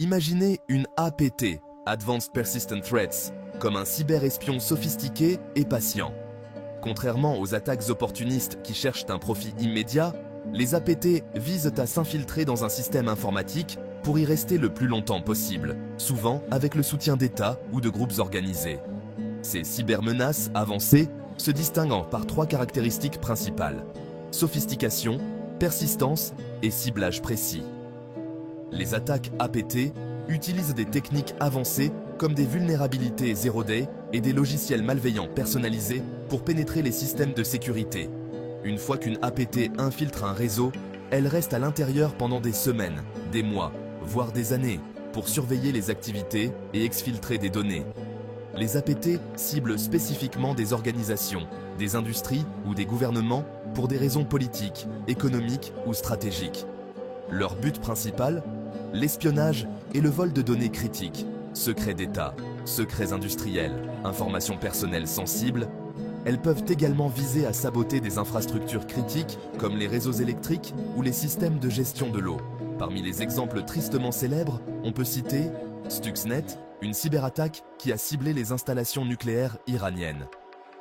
Imaginez une APT, Advanced Persistent Threats, comme un cyberespion sophistiqué et patient. Contrairement aux attaques opportunistes qui cherchent un profit immédiat, les APT visent à s'infiltrer dans un système informatique pour y rester le plus longtemps possible, souvent avec le soutien d'États ou de groupes organisés. Ces cybermenaces avancées se distinguent par 3 caractéristiques principales: sophistication, persistance et ciblage précis. Les attaques APT utilisent des techniques avancées comme des vulnérabilités zero day et des logiciels malveillants personnalisés pour pénétrer les systèmes de sécurité. Une fois qu'une APT infiltre un réseau, elle reste à l'intérieur pendant des semaines, des mois, voire des années, pour surveiller les activités et exfiltrer des données. Les APT ciblent spécifiquement des organisations, des industries ou des gouvernements pour des raisons politiques, économiques ou stratégiques. Leur but principal, l'espionnage et le vol de données critiques, secrets d'État, secrets industriels, informations personnelles sensibles. Elles peuvent également viser à saboter des infrastructures critiques comme les réseaux électriques ou les systèmes de gestion de l'eau. Parmi les exemples tristement célèbres, on peut citer Stuxnet, une cyberattaque qui a ciblé les installations nucléaires iraniennes.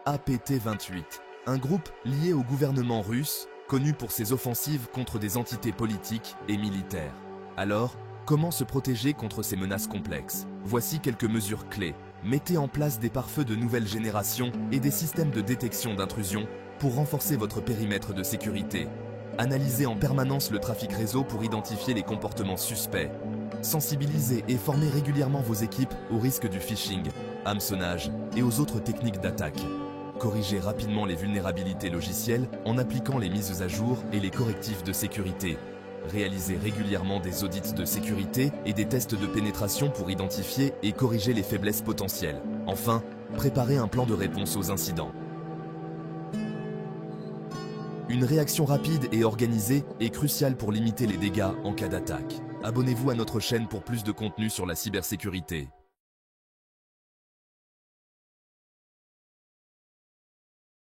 APT-28, un groupe lié au gouvernement russe, connu pour ses offensives contre des entités politiques et militaires. Alors, comment se protéger contre ces menaces complexes? Voici quelques mesures clés. Mettez en place des pare-feux de nouvelle génération et des systèmes de détection d'intrusion pour renforcer votre périmètre de sécurité. Analysez en permanence le trafic réseau pour identifier les comportements suspects. Sensibilisez et formez régulièrement vos équipes au risque du phishing, hameçonnage et aux autres techniques d'attaque. Corrigez rapidement les vulnérabilités logicielles en appliquant les mises à jour et les correctifs de sécurité. Réalisez régulièrement des audits de sécurité et des tests de pénétration pour identifier et corriger les faiblesses potentielles. Enfin, préparez un plan de réponse aux incidents. Une réaction rapide et organisée est cruciale pour limiter les dégâts en cas d'attaque. Abonnez-vous à notre chaîne pour plus de contenu sur la cybersécurité.